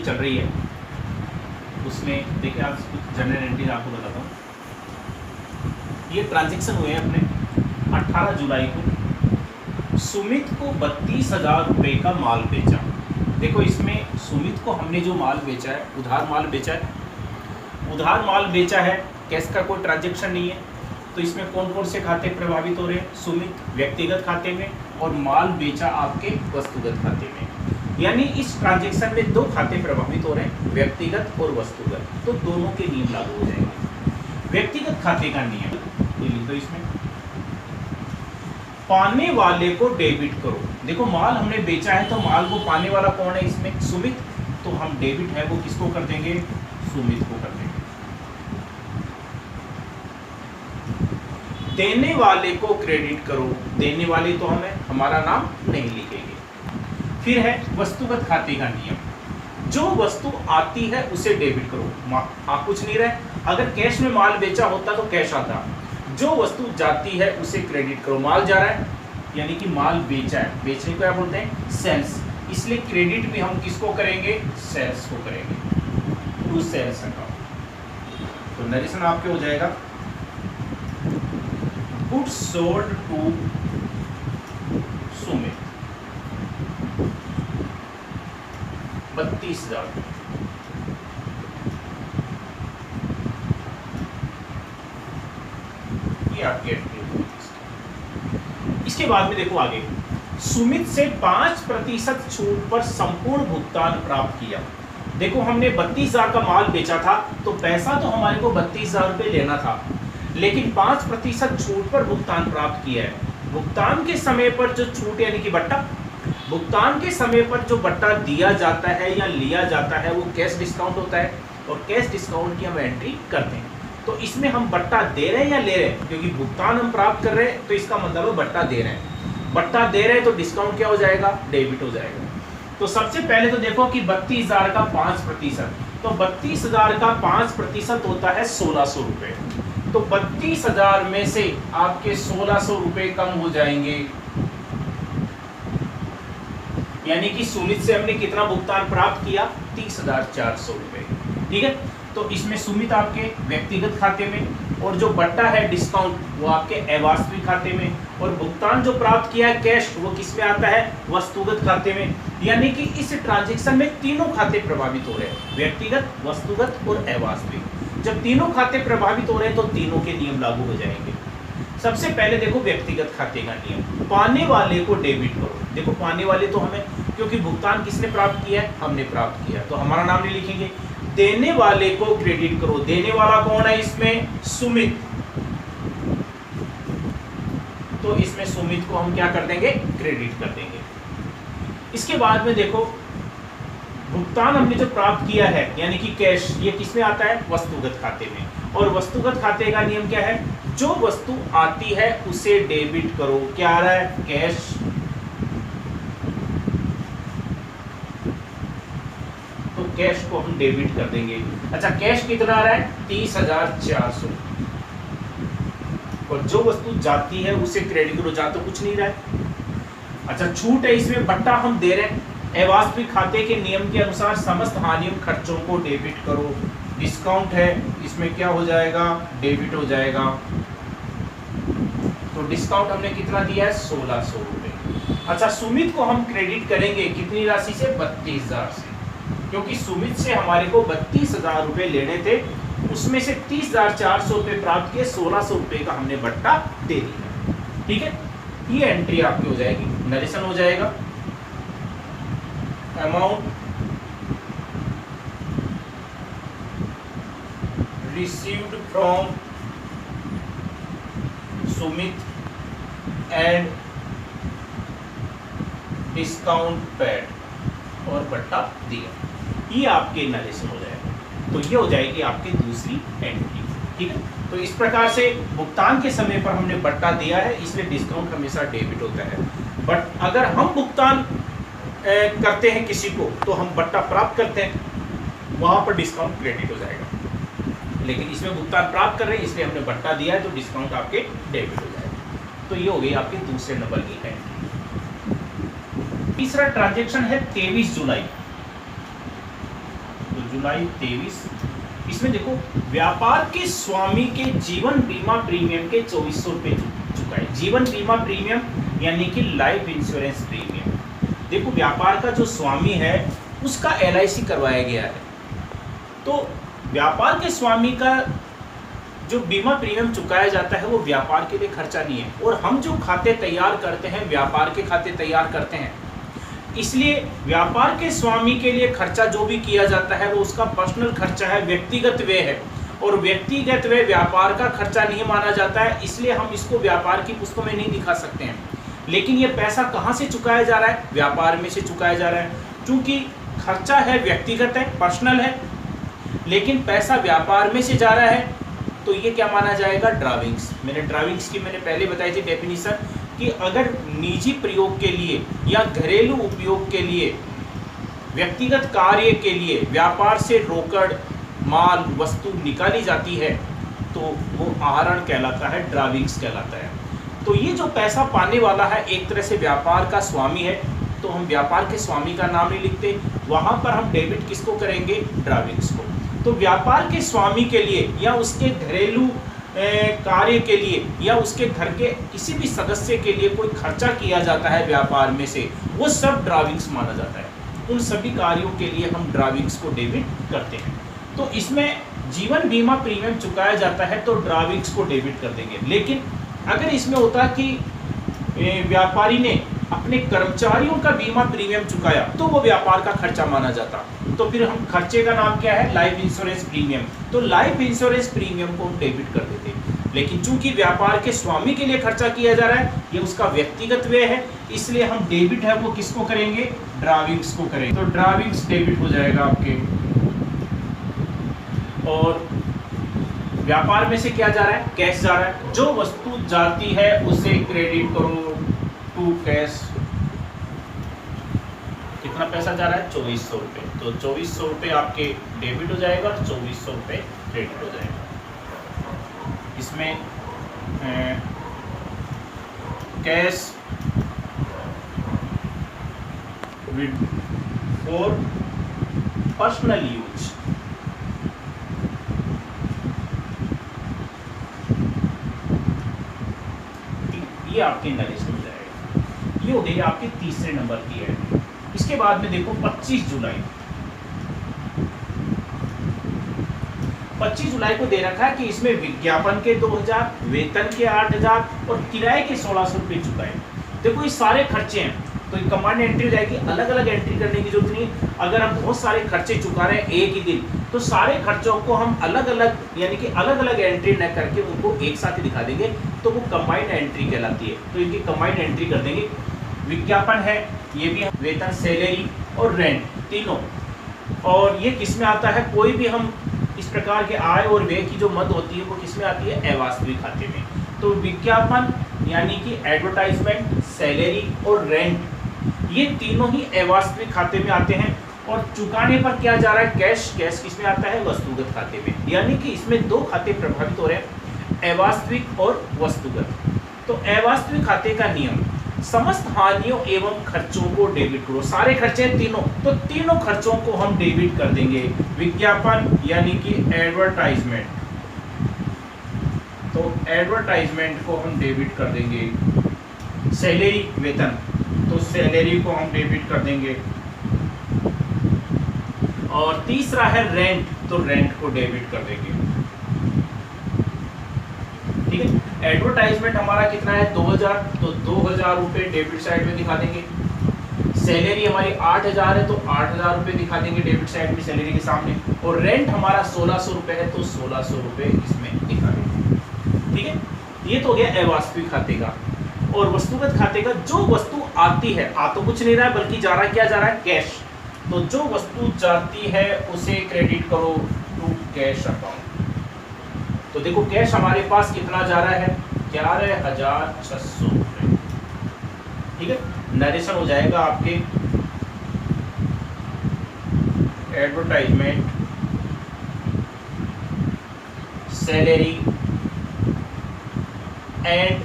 चल रही है उसमें देखिए आज जनरल एंट्रीज आपको बताता हूँ। ये ट्रांजेक्शन हुए हैं अपने 18 जुलाई को। सुमित को 32,000 रुपये का माल बेचा। देखो इसमें सुमित को हमने जो माल बेचा है उधार माल बेचा है, उधार माल बेचा है, कैश का कोई ट्रांजेक्शन नहीं है। तो इसमें कौन कौन से खाते प्रभावित हो रहे हैं? सुमित व्यक्तिगत खाते में और माल बेचा आपके वस्तुगत खाते में। यानी इस ट्रांजेक्शन में दो खाते प्रभावित हो रहे हैं, व्यक्तिगत और वस्तुगत। तो दोनों के नियम लागू हो जाएंगे। व्यक्तिगत खाते का नियम ये लिख दो इसमें, पाने वाले को डेबिट करो। देखो माल हमने बेचा है तो माल को पाने वाला कौन है इसमें? सुमित। तो हम डेबिट है वो किसको कर देंगे? सुमित को कर देंगे। देने वाले को क्रेडिट करो। देने वाले तो हमें हमारा नाम नहीं लिखेंगे। फिर है वस्तुगत खाते का नियम, जो वस्तु आती है उसे डेबिट करो। आप कुछ नहीं रहे, अगर कैश में माल बेचा होता तो कैश आता, जो वस्तु जाती है उसे क्रेडिट करो। माल जा रहा है यानी कि माल बेचा है, बेचने को क्या बोलते हैं? सेल्स। इसलिए क्रेडिट भी हम किसको करेंगे? सेल्स को करेंगे, टू सेल्स अकाउंट। तो नरेशन आपके हो जाएगा गुड्स सोल्ड टू सुमित 32,000। ये आपके एंट्री। इसके बाद में देखो आगे, सुमित से 5% छूट पर संपूर्ण भुगतान प्राप्त किया। देखो हमने 32,000 का माल बेचा था तो पैसा तो हमारे को 32,000 रुपये लेना था, लेकिन 5% छूट पर भुगतान प्राप्त किया है। भुगतान के समय पर जो छूट यानी कि बट्टा, भुगतान के समय पर जो बट्टा दिया जाता है या लिया जाता है वो कैश डिस्काउंट होता है, और कैश डिस्काउंट की हम एंट्री करते हैं। तो इसमें हम बट्टा दे रहे हैं या ले रहे हैं? क्योंकि भुगतान हम प्राप्त कर रहे हैं तो इसका मतलब है बट्टा दे रहे हैं। बट्टा दे रहे हैं तो डिस्काउंट क्या हो जाएगा? डेबिट हो जाएगा। तो सबसे पहले तो देखो कि 32,000 का 5%, तो 32,000 का 5% होता है 1,600 रुपये। तो 32,000 में से आपके 1,600 रुपये कम हो जाएंगे, यानी कि सुमित से हमने कितना भुगतान प्राप्त किया? 30,400 रुपये। ठीक है, तो इसमें सुमित आपके व्यक्तिगत खाते में, और जो बट्टा है डिस्काउंट वो आपके अवास्तविक खाते में, और भुगतान जो प्राप्त किया है कैश वो किस में आता है? वस्तुगत खाते में। यानी कि इस ट्रांजैक्शन में तीनों खाते प्रभावित हो रहे हैं, व्यक्तिगत, वस्तुगत और अवास्तविक। जब तीनों खाते प्रभावित हो रहे हैं तो तीनों के नियम लागू हो जाएंगे। सबसे पहले देखो व्यक्तिगत खाते का नियम, पाने वाले को डेबिट करो। देखो पाने वाले तो हमें, क्योंकि भुगतान किसने प्राप्त किया है? हमने प्राप्त किया, तो हमारा नाम नहीं लिखेंगे। देने वाले को क्रेडिट करो। देने वाला कौन है इसमें? सुमित। तो इसमें सुमित को हम क्या कर देंगे? क्रेडिट कर देंगे। इसके बाद में देखो भुगतान हमने जो प्राप्त किया है यानी कि कैश, ये किसमें आता है? वस्तुगत खाते में। और वस्तुगत खाते का नियम क्या है? जो वस्तु आती है उसे डेबिट करो। क्या आ रहा है? कैश। तो कैश को हम डेबिट कर देंगे। अच्छा कैश कितना आ रहा है? 30,400। और जो वस्तु जाती है उसे क्रेडिट करो। जा तो कुछ नहीं रहा है। अच्छा छूट है इसमें, बट्टा हम दे रहे हैं। अवास्तविक खाते के नियम के अनुसार समस्त हानि खर्चों को डेबिट करो। डिस्काउंट है इसमें क्या हो जाएगा? डेबिट हो जाएगा। तो डिस्काउंट हमने कितना दिया है? 1,600 रुपये। अच्छा सुमित को हम क्रेडिट करेंगे कितनी राशि से? 32,000 से, क्योंकि सुमित से हमारे को 32,000 रुपये लेने थे, उसमें से 30,400 रुपये प्राप्त किए, 1,600 रुपये का हमने बट्टा दे दिया। ठीक है, ये एंट्री आपकी हो जाएगी। नरेशन हो जाएगा, amount received from Sumit and discount paid और बट्टा दिया। ये आपके नरेशन हो जाएगा। तो ये हो जाएगी आपकी दूसरी एंट्री। ठीक है, तो इस प्रकार से भुगतान के समय पर हमने बट्टा दिया है, इसलिए डिस्काउंट हमेशा डेबिट होता है। बट अगर हम भुगतान करते हैं किसी को तो हम बट्टा प्राप्त करते हैं, वहां पर डिस्काउंट क्रेडिट हो जाएगा। लेकिन इसमें भुगतान प्राप्त कर रहे हैं इसलिए हमने बट्टा दिया है तो डिस्काउंट आपके डेबिट हो जाएगा। तो ये हो गई आपके दूसरे नंबर की एंट्री। तीसरा ट्रांजैक्शन है 23 जुलाई। जुलाई 23। इसमें देखो व्यापार के स्वामी के जीवन बीमा प्रीमियम के 2400 रुपये चुकाए। जीवन बीमा प्रीमियम यानी कि लाइफ इंश्योरेंस प्रीमियम। देखो व्यापार का जो स्वामी है उसका LIC करवाया गया है, तो व्यापार के स्वामी का जो बीमा प्रीमियम चुकाया जाता है वो व्यापार के लिए खर्चा नहीं है। और हम जो खाते तैयार करते हैं व्यापार के खाते तैयार करते हैं, इसलिए व्यापार के स्वामी के लिए खर्चा जो भी किया जाता है वो उसका पर्सनल खर्चा है, व्यक्तिगत व्यय है। और व्यक्तिगत व्यय व्यापार का खर्चा नहीं माना जाता है, इसलिए हम इसको व्यापार की पुस्तकों में नहीं दिखा सकते हैं। लेकिन ये पैसा कहाँ से चुकाया जा रहा है? व्यापार में से चुकाया जा रहा है। क्योंकि खर्चा है, व्यक्तिगत है, पर्सनल है, लेकिन पैसा व्यापार में से जा रहा है, तो ये क्या माना जाएगा? ड्राविंग्स। मैंने ड्राविंग्स की मैंने पहले बताई थी डेफिनेशन कि अगर निजी प्रयोग के लिए या घरेलू उपयोग के लिए, व्यक्तिगत कार्य के लिए व्यापार से रोकड़ माल वस्तु निकाली जाती है तो वो आहरण कहलाता है, ड्राविंग्स कहलाता है। तो ये जो पैसा पाने वाला है एक तरह से व्यापार का स्वामी है, तो हम व्यापार के स्वामी का नाम नहीं लिखते, वहाँ पर हम डेबिट किसको करेंगे? ड्राविंग्स को। तो व्यापार के स्वामी के लिए या उसके घरेलू कार्य के लिए या उसके घर के किसी भी सदस्य के लिए कोई खर्चा किया जाता है व्यापार में से, वो सब ड्राविंग्स माना जाता है। उन सभी कार्यों के लिए हम ड्राविंग्स को डेबिट करते हैं। तो इसमें जीवन बीमा प्रीमियम चुकाया जाता है तो ड्राविंग्स को डेबिट कर देंगे। लेकिन अगर इसमें होता कि व्यापारी ने अपने कर्मचारियों का बीमा प्रीमियम चुकाया तो वो व्यापार का खर्चा माना जाता, तो फिर हम खर्चे का नाम क्या है? Life insurance premium. तो लाइफ इंश्योरेंस प्रीमियम को हम डेबिट कर देते। लेकिन चूंकि व्यापार के स्वामी के लिए खर्चा किया जा रहा है, ये उसका व्यक्तिगत व्यय है, इसलिए हम डेबिट है वो किसको करेंगे? ड्राविंग्स को करेंगे। तो ड्राविंग्स डेबिट हो जाएगा आपके। और व्यापार में से क्या जा रहा है? कैश जा रहा है। जो वस्तु जाती है उसे क्रेडिट करो टू कैश। कितना पैसा जा रहा है? 2400 रुपये। तो 2400 रुपये आपके डेबिट हो जाएगा और 2400 रुपये क्रेडिट हो जाएगा। इसमें कैश फॉर पर्सनल यूज, ये आपके नरेशन हो जाएगा। ये हो गई आपके तीसरे नंबर की है। इसके बाद में देखो 25 जुलाई को दे रखा है कि इसमें विज्ञापन के 2000, वेतन के 8000 और किराए के 1600 रुपये चुकाए। देखो ये सारे खर्चे हैं, तो कंबाइंड एंट्री हो जाएगी। अलग अलग एंट्री करने की जरूरत नहीं। अगर हम बहुत सारे खर्चे चुका रहे हैं एक ही दिन, तो सारे खर्चों को हम अलग अलग यानी कि अलग अलग एंट्री न करके उनको एक साथ ही दिखा देंगे, तो वो कंबाइंड एंट्री कहलाती है। तो इनकी कंबाइंड एंट्री कर देंगे। विज्ञापन है, ये भी वेतन, सैलरी और रेंट तीनों। और ये किस में आता है? कोई भी हम इस प्रकार के आय और व्यय की जो मद होती है वो किस में आती है? अवास्तविक खाते में। तो विज्ञापन यानी कि एडवर्टाइजमेंट, सैलरी और रेंट, ये तीनों ही अवास्तविक खाते में आते हैं। और चुकाने पर क्या जा रहा है? कैश। कैश किस में आता है? वस्तुगत खाते में। यानी कि इसमें दो खाते प्रभावित हो रहे हैं, अवास्तविक और वस्तुगत। तो अवास्तविक खाते का नियम, समस्त हानियों एवं खर्चों को डेबिट करो। सारे खर्चे तीनों, तो तीनों खर्चों को हम डेबिट कर देंगे। विज्ञापन यानी कि एडवर्टाइजमेंट, तो एडवर्टाइजमेंट को हम डेबिट कर देंगे। सैलरी, वेतन, तो सैलरी को हम डेबिट कर देंगे। और तीसरा है रेंट, तो रेंट को डेबिट कर देंगे। ठीक है। एडवर्टाइजमेंट हमारा कितना है? 2000, तो 2000 रुपये डेबिट साइड में दिखा देंगे। सैलरी हमारी 8000 है, तो 8000 रुपये दिखा देंगे डेबिट साइड में सैलरी के सामने। और रेंट हमारा 1600 रुपये है, तो 1600 रुपये इसमें दिखा देंगे। ठीक है। ये तो हो गया अवास्तविक खाते का। और वस्तुगत खाते का, जो वस्तु आती है, आ तो कुछ नहीं रहा है बल्कि जा रहा है, क्या जा रहा है? कैश। तो जो वस्तु जाती है उसे क्रेडिट करो टू कैश अकाउंट। तो देखो कैश हमारे पास कितना जा रहा है? 11,600 रुपये। ठीक है। नरेशन हो जाएगा आपके advertisement, salary and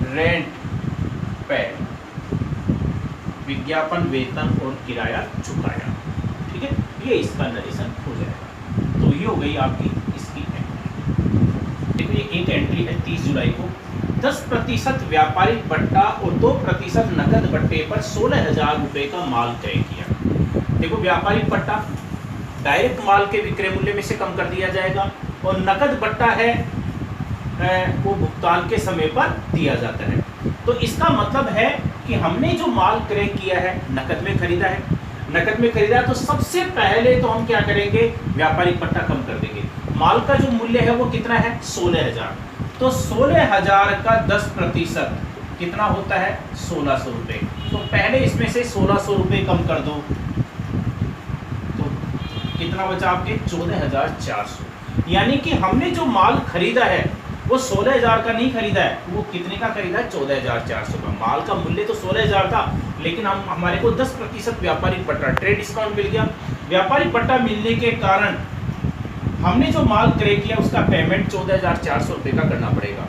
rent paid, विज्ञापन, वेतन और किराया चुकाया। ठीक है। ये ये इसका नरेशन हो जाएगा। तो ये हो गई आपकी इसकी एंट्री। देखो ये एक एंट्री है 30 जुलाई को 10% व्यापारिक बट्टा और 2% नकद बट्टे पर 16,000 रुपए का माल क्रय किया। देखो व्यापारिक बट्टा डायरेक्ट माल के विक्रय मूल्य में से कम कर दिया जाएगा और नकद बट्टा है वो भुगतान के समय पर दिया जाता है। तो इसका मतलब है कि हमने जो माल क्रय किया है नकद में खरीदा है, नकद में खरीदा है तो सबसे पहले तो हम क्या करेंगे, व्यापारिक बट्टा कम कर देंगे। माल का जो मूल्य है वो कितना है 16,000, तो 16,000 का 10% कितना होता है 1600 रुपये। तो पहले इसमें से 1600 रुपये कम कर दो तो कितना बचा आपके 14,400। यानी कि हमने जो माल खरीदा है वो 16,000 का नहीं खरीदा है, वो कितने का खरीदा है 14,400 का। माल का मूल्य तो 16,000 था लेकिन हमारे को 10% व्यापारिक बट्टा ट्रेड डिस्काउंट मिल गया। व्यापारिक बट्टा मिलने के कारण हमने जो माल क्रय किया उसका पेमेंट 14,400 रुपये का करना पड़ेगा।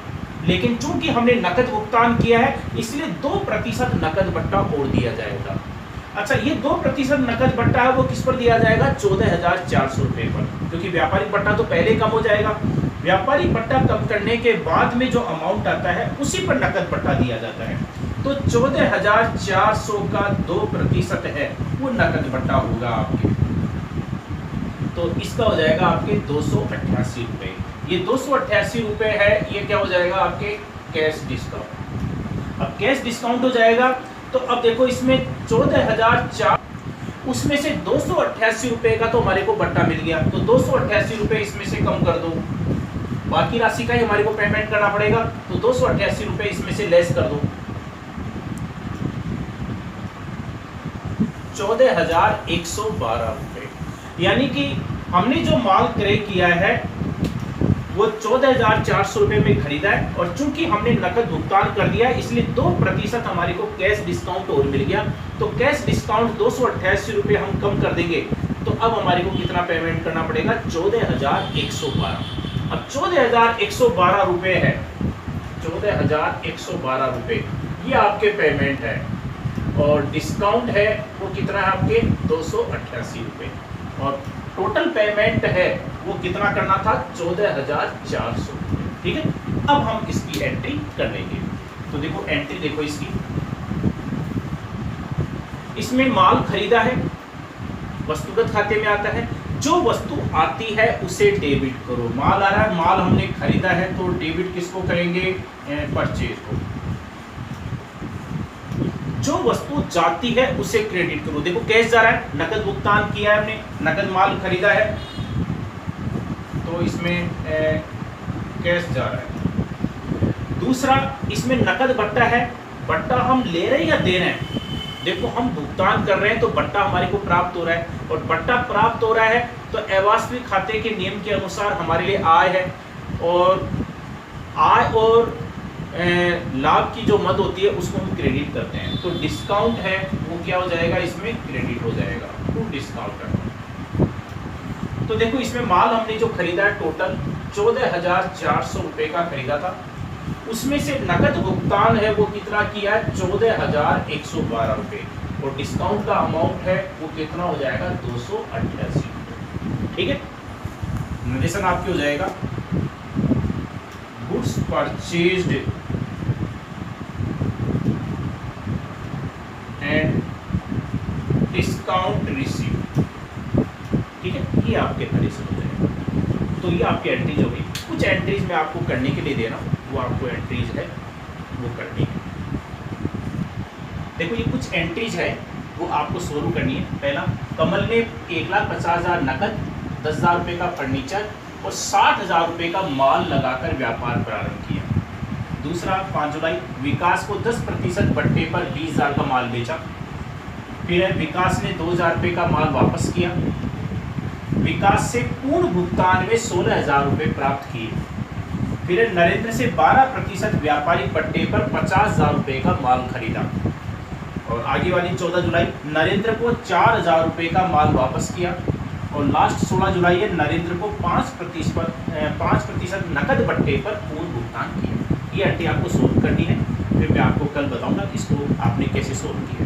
लेकिन चूंकि हमने नकद भुगतान किया है इसलिए 2% नकद बट्टा और दिया जाएगा। अच्छा ये 2% नकद बट्टा है वो किस पर दिया जाएगा 14,400 रुपये पर, क्योंकि व्यापारिक बट्टा तो पहले कम हो जाएगा। व्यापारिक बट्टा कम करने के बाद में जो अमाउंट आता है उसी पर नकद बट्टा दिया जाता है। तो 14,400 का 2% है वो नकद बट्टा होगा आपके, तो इसका हो जाएगा आपके 288 रुपये। ये 288 रुपये है, ये क्या हो जाएगा आपके कैश डिस्काउंट। अब कैश डिस्काउंट हो जाएगा तो अब देखो इसमें 14,400 उसमें से 288 रुपये का तो हमारे को बट्टा मिल गया, तो 288 रुपये इसमें से कम कर दो, बाकी राशि का ही हमारे को पेमेंट करना पड़ेगा। तो 288 रुपये इसमें से लेस कर दो, 14,112 रुपये। यानी कि हमने जो माल क्रय किया है वो 14,400 रुपये में खरीदा है और चूंकि हमने नकद भुगतान कर दिया है इसलिए 2% हमारे को कैश डिस्काउंट और मिल गया। तो कैश डिस्काउंट 288 रुपये हम कम कर देंगे तो अब हमारे को कितना पेमेंट करना पड़ेगा 14,112। अब 14,112 रुपये है, 14,112 रुपये ये आपके पेमेंट है और डिस्काउंट है वो कितना है आपके 288 रुपये और टोटल पेमेंट है वो कितना करना था 14,400। ठीक है, अब हम इसकी एंट्री कर लेंगे। तो देखो एंट्री देखो इसकी, इसमें माल खरीदा है वस्तुगत खाते में आता है, जो वस्तु आती है उसे डेबिट करो। माल आ रहा है, माल हमने खरीदा है तो डेबिट किसको करेंगे परचेज को। जो वस्तु जाती है उसे क्रेडिट करो। देखो कैश जा रहा है, नकद भुगतान किया है हमने, नकद माल खरीदा है तो इसमें कैश जा रहा है। दूसरा इसमें नकद बट्टा है, बट्टा हम ले रहे हैं या दे रहे हैं। देखो हम भुगतान कर रहे हैं तो बट्टा हमारे को प्राप्त हो रहा है और बट्टा प्राप्त हो रहा है तो अवास्तविक खाते के नियम के अनुसार हमारे लिए आय है और आय और लाभ की जो मद होती है उसको हम क्रेडिट करते हैं। तो डिस्काउंट है वो क्या हो जाएगा इसमें क्रेडिट हो जाएगा टू डिस्काउंट। तो देखो इसमें माल हमने जो खरीदा है टोटल 14,400 रुपये का खरीदा था, उसमें से नकद भुगतान है वो कितना किया है 14,112 रुपये और डिस्काउंट का अमाउंट है वो कितना हो जाएगा 288 रुपये। ठीक है, नरेशन आपकी हो जाएगा goods purchased and discount received. ठीक है, ये आपके नरेशन हो जाएगा। तो ये आपकी एंट्रीज हो गई। कुछ एंट्रीज मैं आपको करने के लिए दे रहा हूँ, वो आपको एंट्रीज है वो करनी है। देखो ये कुछ एंट्रीज है वो आपको शुरू करनी है। पहला, कमल ने 1,50,000 नकद, 10,000 रुपये का फर्नीचर और 60,000 रुपये का माल लगाकर व्यापार प्रारंभ किया। दूसरा, 5 जुलाई, विकास को 10% बट्टे पर 20,000 का माल बेचा। फिर विकास ने 2,000 रुपये का माल वापस किया। विकास से पूर्ण भुगतान में 16,000 रुपये प्राप्त किए। फिर नरेंद्र से 12% व्यापारिक बट्टे पर 50,000 रुपये का माल खरीदा। और आगे वाली 14 जुलाई, नरेंद्र को 4,000 रुपये का माल वापस किया। और लास्ट 16 जुलाई है, नरेंद्र को 5% नकद बट्टे पर पूर्ण भुगतान किया। ये एंट्री आपको सोल्व करनी है, फिर मैं आपको कल बताऊंगा इसको आपने कैसे सोल्व किया।